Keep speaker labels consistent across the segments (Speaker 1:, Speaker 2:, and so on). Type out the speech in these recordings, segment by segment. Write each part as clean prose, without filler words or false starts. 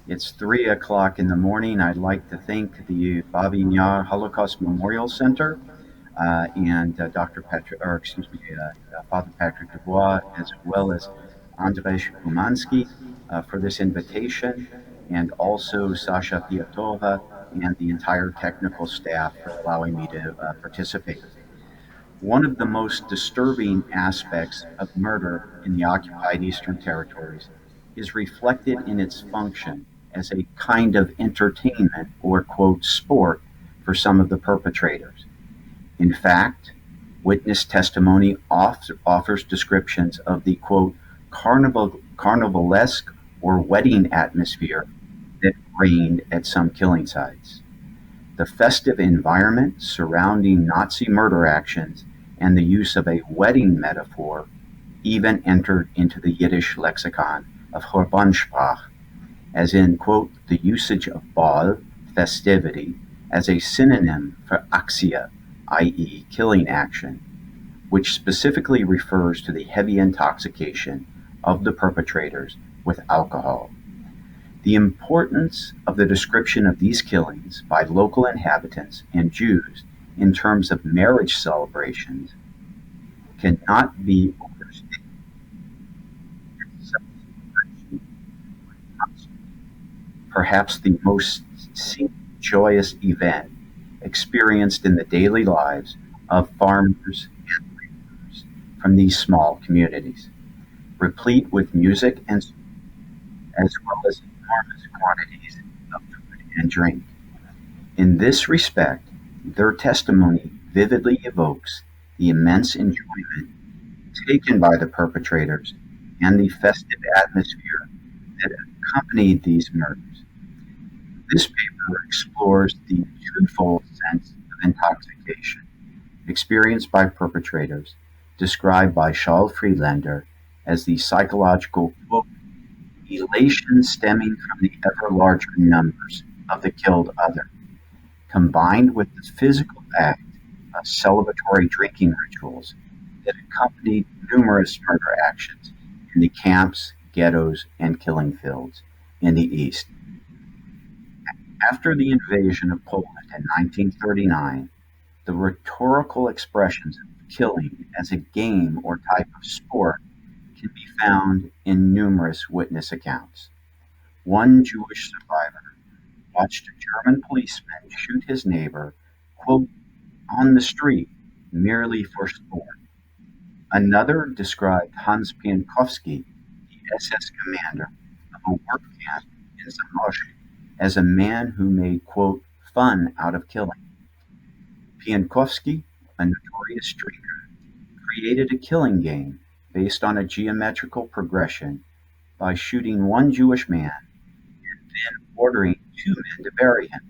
Speaker 1: It's 3 o'clock in the morning. I'd like to thank the Babinja Holocaust Memorial Center and Dr. Patrick, or excuse me, Father Patrick Dubois, as well as Andrzej Umansky for this invitation, and also Sasha Fiatova and the entire technical staff for allowing me to participate. One of the most disturbing aspects of murder in the occupied Eastern Territories is reflected in its function as a kind of entertainment or, quote, sport for some of the perpetrators. In fact, witness testimony offers descriptions of the, quote, carnivalesque or wedding atmosphere that reigned at some killing sites. The festive environment surrounding Nazi murder actions and the use of a wedding metaphor even entered into the Yiddish lexicon of Verbandssprach, as in, quote, the usage of Ball, festivity, as a synonym for Axia, i.e., killing action, which specifically refers to the heavy intoxication of the perpetrators with alcohol. The importance of the description of these killings by local inhabitants and Jews in terms of marriage celebrations cannot be overstated. Perhaps the most joyous event experienced in the daily lives of farmers and laborers from these small communities, replete with music and as well as enormous quantities of food and drink. In this respect, their testimony vividly evokes the immense enjoyment taken by the perpetrators and the festive atmosphere that accompanied these murders. This paper explores the twofold sense of intoxication experienced by perpetrators, described by Shaul Friedlander as the psychological, quote, elation stemming from the ever larger numbers of the killed other, combined with the physical act of celebratory drinking rituals that accompanied numerous murder actions in the camps, ghettos, and killing fields in the East. After the invasion of Poland in 1939, the rhetorical expressions of killing as a game or type of sport can be found in numerous witness accounts. One Jewish survivor watched a German policeman shoot his neighbor, quote, on the street merely for sport. Another described Hans Piankowski, the SS commander of a work camp in Zamość, as a man who made, quote, fun out of killing. Piankowski, a notorious streaker, created a killing game based on a geometrical progression by shooting one Jewish man and then ordering two men to bury him.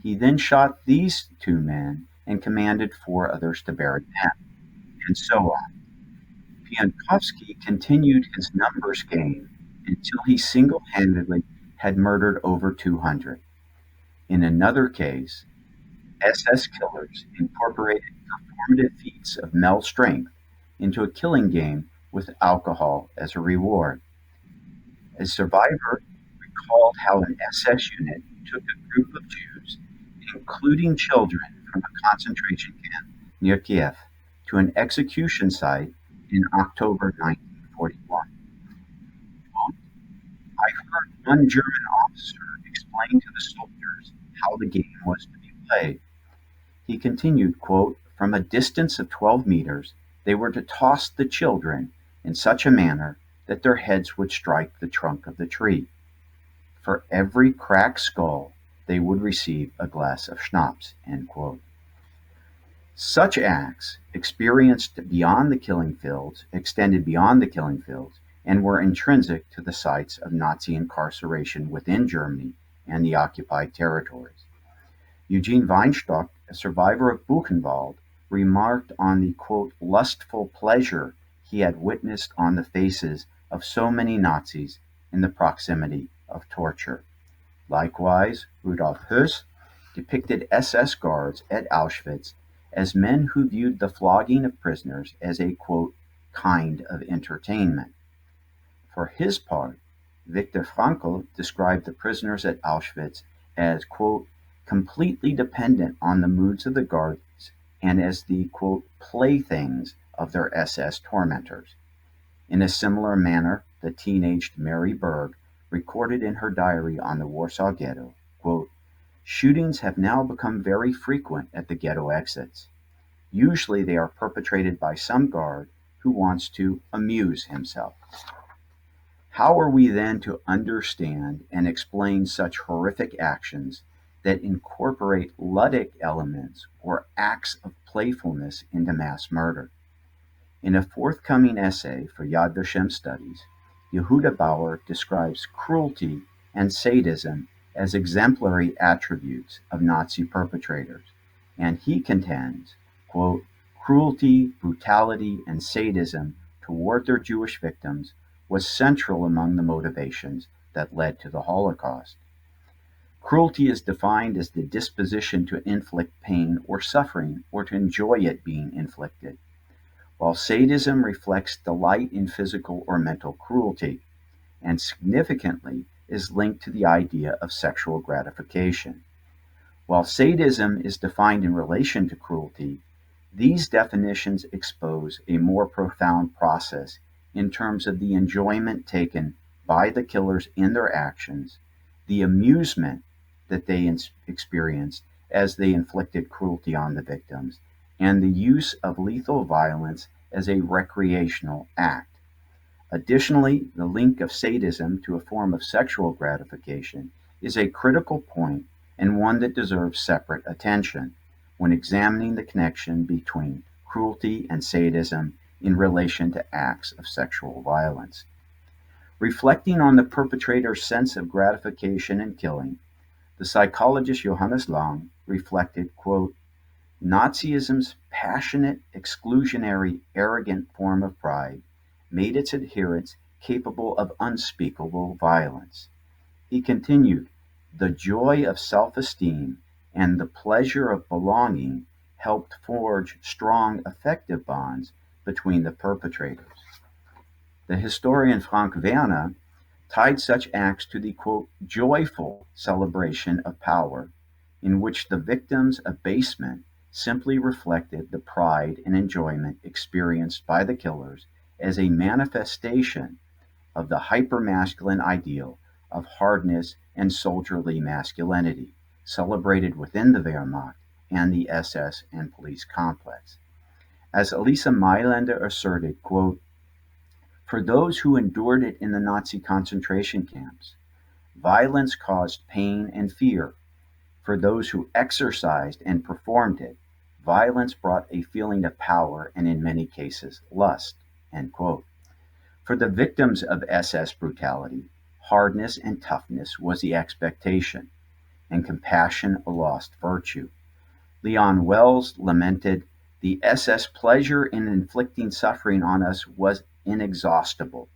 Speaker 1: He then shot these two men and commanded four others to bury them, and so on. Piankowski continued his numbers game until he single-handedly had murdered over 200. In another case, SS killers incorporated performative feats of male strength into a killing game with alcohol as a reward. A survivor recalled how an SS unit took a group of Jews, including children from a concentration camp near Kiev, to an execution site in October 1941. I heard one German officer explain to the soldiers how the game was to be played. He continued, quote, from a distance of 12 meters, they were to toss the children in such a manner that their heads would strike the trunk of the tree. For every cracked skull, they would receive a glass of schnapps, end quote. Such acts, experienced beyond the killing fields, extended beyond the killing fields, and were intrinsic to the sites of Nazi incarceration within Germany and the occupied territories. Eugene Weinstock, a survivor of Buchenwald, remarked on the, quote, lustful pleasure he had witnessed on the faces of so many Nazis in the proximity of torture. Likewise, Rudolf Höss depicted SS guards at Auschwitz as men who viewed the flogging of prisoners as a, quote, kind of entertainment. For his part, Viktor Frankl described the prisoners at Auschwitz as, quote, completely dependent on the moods of the guards and as the, quote, playthings of their SS tormentors. In a similar manner, the teenaged Mary Berg recorded in her diary on the Warsaw Ghetto, quote, shootings have now become very frequent at the ghetto exits. Usually they are perpetrated by some guard who wants to amuse himself. How are we then to understand and explain such horrific actions that incorporate ludic elements or acts of playfulness into mass murder? In a forthcoming essay for Yad Vashem Studies, Yehuda Bauer describes cruelty and sadism as exemplary attributes of Nazi perpetrators, and he contends, quote, cruelty, brutality, and sadism toward their Jewish victims was central among the motivations that led to the Holocaust. Cruelty is defined as the disposition to inflict pain or suffering or to enjoy it being inflicted, while sadism reflects delight in physical or mental cruelty, and significantly is linked to the idea of sexual gratification. While sadism is defined in relation to cruelty, these definitions expose a more profound process in terms of the enjoyment taken by the killers in their actions, the amusement that they experienced as they inflicted cruelty on the victims, and the use of lethal violence as a recreational act. Additionally, the link of sadism to a form of sexual gratification is a critical point and one that deserves separate attention when examining the connection between cruelty and sadism in relation to acts of sexual violence. Reflecting on the perpetrator's sense of gratification in killing, the psychologist Johannes Lang reflected, quote, Nazism's passionate, exclusionary, arrogant form of pride made its adherents capable of unspeakable violence. He continued, the joy of self-esteem and the pleasure of belonging helped forge strong affective bonds between the perpetrators. The historian Frank Werner tied such acts to the, quote, joyful celebration of power, in which the victim's abasement simply reflected the pride and enjoyment experienced by the killers as a manifestation of the hypermasculine ideal of hardness and soldierly masculinity, celebrated within the Wehrmacht and the SS and police complex. As Elisa Mailander asserted, quote, for those who endured it in the Nazi concentration camps, violence caused pain and fear. For those who exercised and performed it, violence brought a feeling of power and in many cases lust, end quote. For the victims of SS brutality, hardness and toughness was the expectation, and compassion a lost virtue. Leon Wells lamented, the SS pleasure in inflicting suffering on us was inexhaustible.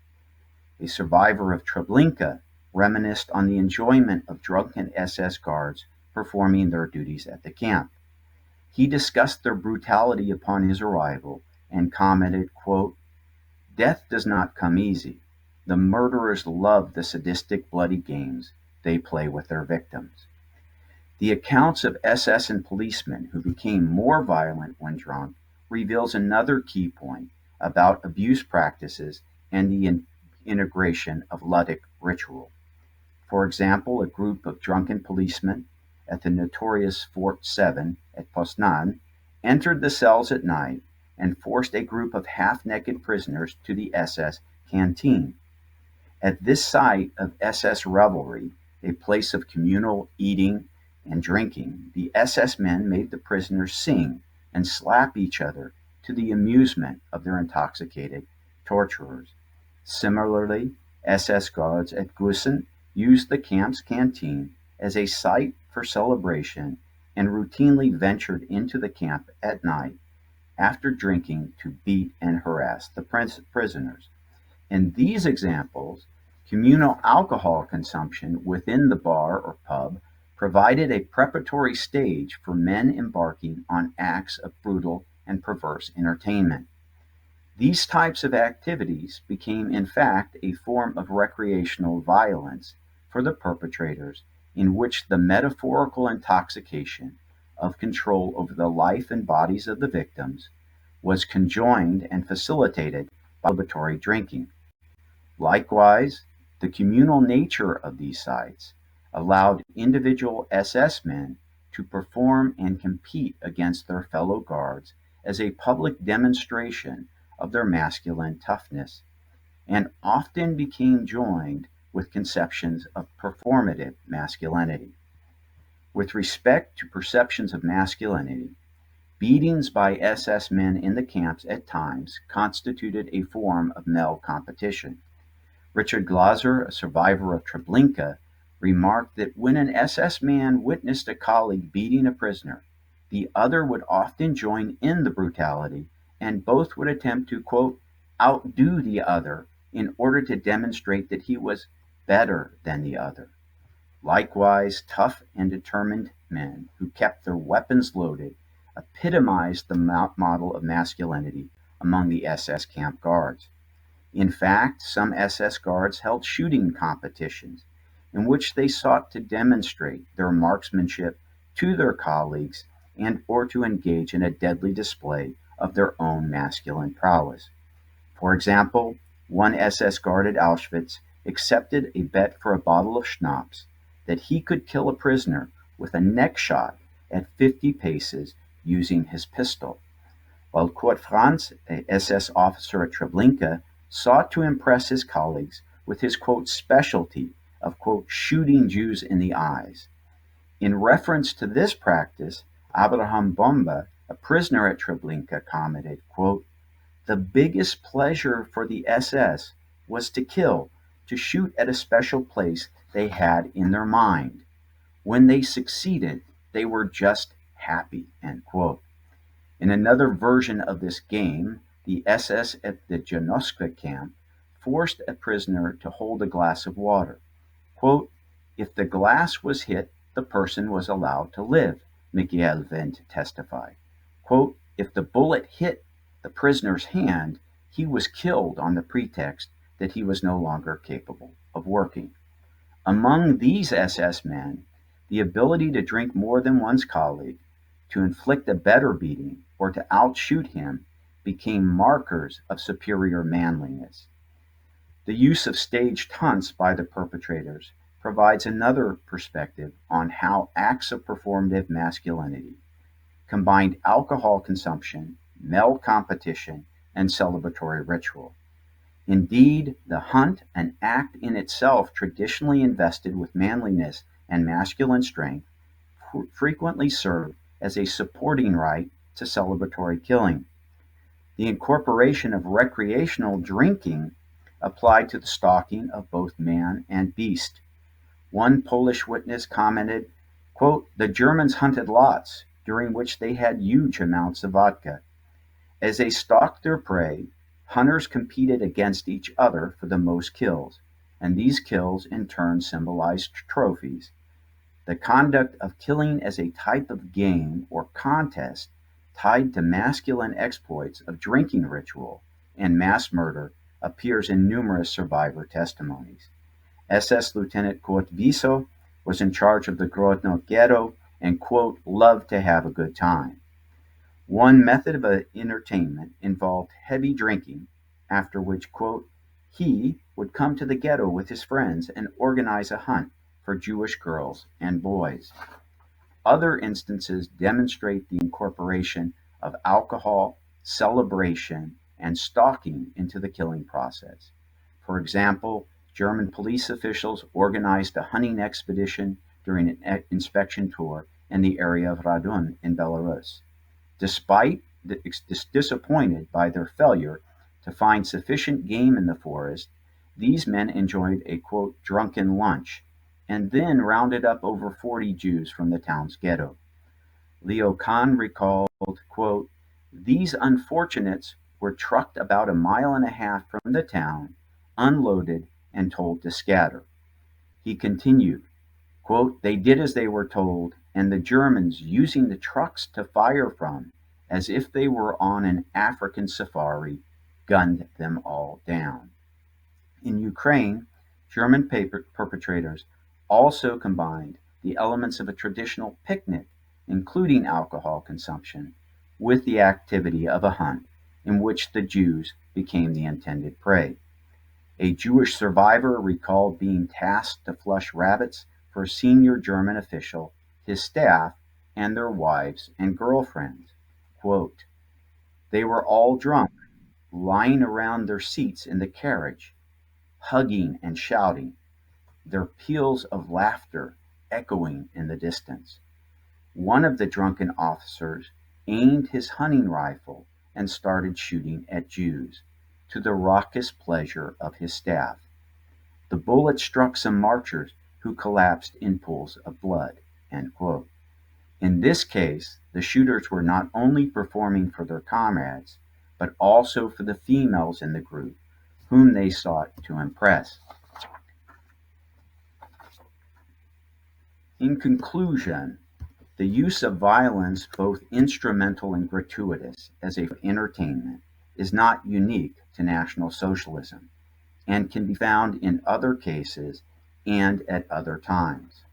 Speaker 1: A survivor of Treblinka reminisced on the enjoyment of drunken SS guards performing their duties at the camp. He discussed their brutality upon his arrival and commented, quote, death does not come easy. The murderers love the sadistic bloody games they play with their victims. The accounts of SS and policemen who became more violent when drunk reveals another key point about abuse practices and the integration of ludic ritual. For example, a group of drunken policemen at the notorious Fort 7 at Poznan entered the cells at night and forced a group of half-naked prisoners to the SS canteen. At this site of SS revelry, a place of communal eating and drinking, the SS men made the prisoners sing and slap each other to the amusement of their intoxicated torturers. Similarly, SS guards at Gusen used the camp's canteen as a site for celebration and routinely ventured into the camp at night after drinking to beat and harass the prisoners. In these examples, communal alcohol consumption within the bar or pub provided a preparatory stage for men embarking on acts of brutal and perverse entertainment. These types of activities became in fact a form of recreational violence for the perpetrators, in which the metaphorical intoxication of control over the life and bodies of the victims was conjoined and facilitated by celebratory drinking. Likewise, the communal nature of these sites allowed individual SS men to perform and compete against their fellow guards as a public demonstration of their masculine toughness, and often became joined with conceptions of performative masculinity. With respect to perceptions of masculinity, beatings by SS men in the camps at times constituted a form of male competition. Richard Glaser, a survivor of Treblinka, remarked that when an SS man witnessed a colleague beating a prisoner, the other would often join in the brutality, and both would attempt to, quote, outdo the other in order to demonstrate that he was better than the other. Likewise, tough and determined men who kept their weapons loaded epitomized the model of masculinity among the SS camp guards. In fact, some SS guards held shooting competitions in which they sought to demonstrate their marksmanship to their colleagues and or to engage in a deadly display of their own masculine prowess. For example, one SS guard at Auschwitz accepted a bet for a bottle of schnapps that he could kill a prisoner with a neck shot at 50 paces using his pistol, while Kurt Franz, a SS officer at Treblinka, sought to impress his colleagues with his, quote, specialty of, quote, shooting Jews in the eyes. In reference to this practice, Abraham Bomba, a prisoner at Treblinka, commented, quote, the biggest pleasure for the SS was to kill, to shoot at a special place they had in their mind. When they succeeded, they were just happy, end quote. In another version of this game, the SS at the Janoska camp forced a prisoner to hold a glass of water. Quote, if the glass was hit, the person was allowed to live, Michael Wendt testified. Quote, if the bullet hit the prisoner's hand, he was killed on the pretext that he was no longer capable of working. Among these SS men, the ability to drink more than one's colleague, to inflict a better beating, or to outshoot him became markers of superior manliness. The use of staged hunts by the perpetrators provides another perspective on how acts of performative masculinity combined alcohol consumption, male competition, and celebratory ritual. Indeed, the hunt, an act in itself traditionally invested with manliness and masculine strength, frequently served as a supporting rite to celebratory killing. The incorporation of recreational drinking applied to the stalking of both man and beast. One Polish witness commented, quote, the Germans hunted lots, during which they had huge amounts of vodka. As they stalked their prey, hunters competed against each other for the most kills, and these kills in turn symbolized trophies. The conduct of killing as a type of game or contest tied to masculine exploits of drinking ritual and mass murder appears in numerous survivor testimonies. SS Lieutenant Kurt Wiesel was in charge of the Grodno ghetto and, quote, loved to have a good time. One method of entertainment involved heavy drinking, after which, quote, he would come to the ghetto with his friends and organize a hunt for Jewish girls and boys. Other instances demonstrate the incorporation of alcohol, celebration, and stalking into the killing process. For example, German police officials organized a hunting expedition during an inspection tour in the area of Radun in Belarus. Despite disappointed by their failure to find sufficient game in the forest, these men enjoyed a, quote, drunken lunch, and then rounded up over 40 Jews from the town's ghetto. Leo Kahn recalled, quote, these unfortunates were trucked about a mile and a half from the town, unloaded, and told to scatter. He continued, quote, they did as they were told, and the Germans, using the trucks to fire from, as if they were on an African safari, gunned them all down. In Ukraine, German perpetrators also combined the elements of a traditional picnic, including alcohol consumption, with the activity of a hunt in which the Jews became the intended prey. A Jewish survivor recalled being tasked to flush rabbits for a senior German official, his staff, and their wives and girlfriends. Quote, "They were all drunk, lying around their seats in the carriage, hugging and shouting, their peals of laughter echoing in the distance. One of the drunken officers aimed his hunting rifle and started shooting at Jews, to the raucous pleasure of his staff. The bullet struck some marchers who collapsed in pools of blood." End quote. In this case, the shooters were not only performing for their comrades, but also for the females in the group, whom they sought to impress. In conclusion, the use of violence, both instrumental and gratuitous, as a entertainment is not unique to National Socialism, and can be found in other cases and at other times.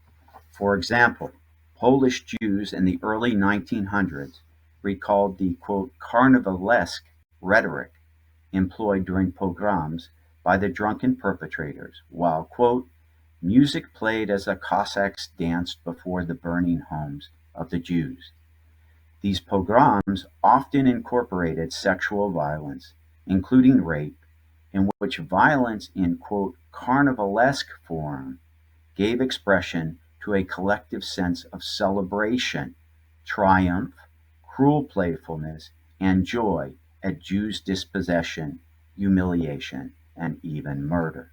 Speaker 1: For example, Polish Jews in the early 1900s recalled the "carnivalesque" rhetoric employed during pogroms by the drunken perpetrators, while "music played as the Cossacks danced before the burning homes of the Jews." These pogroms often incorporated sexual violence, including rape, in which violence in "carnivalesque" form gave expression to a collective sense of celebration, triumph, cruel playfulness, and joy at Jews' dispossession, humiliation, and even murder.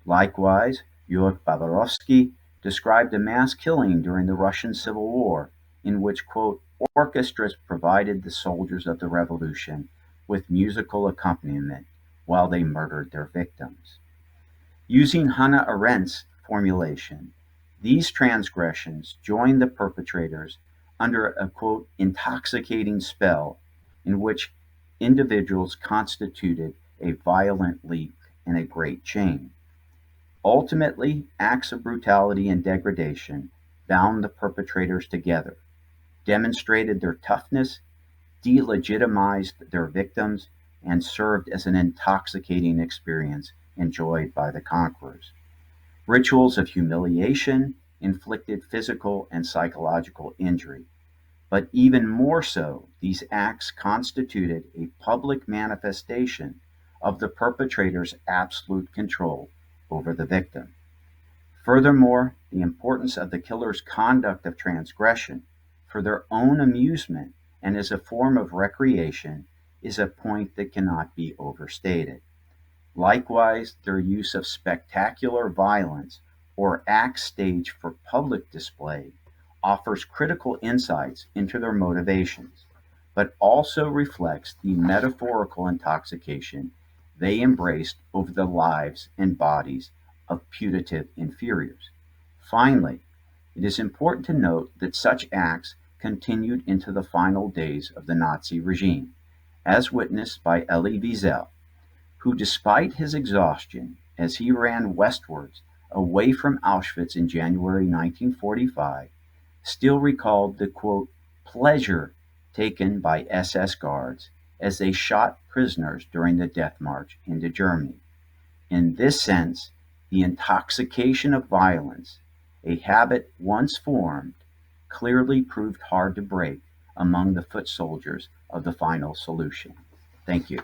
Speaker 1: Likewise, Jurek Babarovsky described a mass killing during the Russian Civil War in which "orchestras provided the soldiers of the revolution with musical accompaniment while they murdered their victims." Using Hannah Arendt's formulation, these transgressions joined the perpetrators under a "intoxicating spell" in which individuals constituted a violent link in a great chain. Ultimately, acts of brutality and degradation bound the perpetrators together, demonstrated their toughness, delegitimized their victims, and served as an intoxicating experience enjoyed by the conquerors. Rituals of humiliation inflicted physical and psychological injury, but even more so, these acts constituted a public manifestation of the perpetrator's absolute control over the victim. Furthermore, the importance of the killer's conduct of transgression for their own amusement and as a form of recreation is a point that cannot be overstated. Likewise, their use of spectacular violence or acts staged for public display offers critical insights into their motivations, but also reflects the metaphorical intoxication they embraced over the lives and bodies of putative inferiors. Finally, it is important to note that such acts continued into the final days of the Nazi regime, as witnessed by Elie Wiesel, who, despite his exhaustion as he ran westwards away from Auschwitz in January 1945, still recalled the "pleasure" taken by SS guards as they shot prisoners during the death march into Germany. In this sense, the intoxication of violence, a habit once formed, clearly proved hard to break among the foot soldiers of the final solution. Thank you.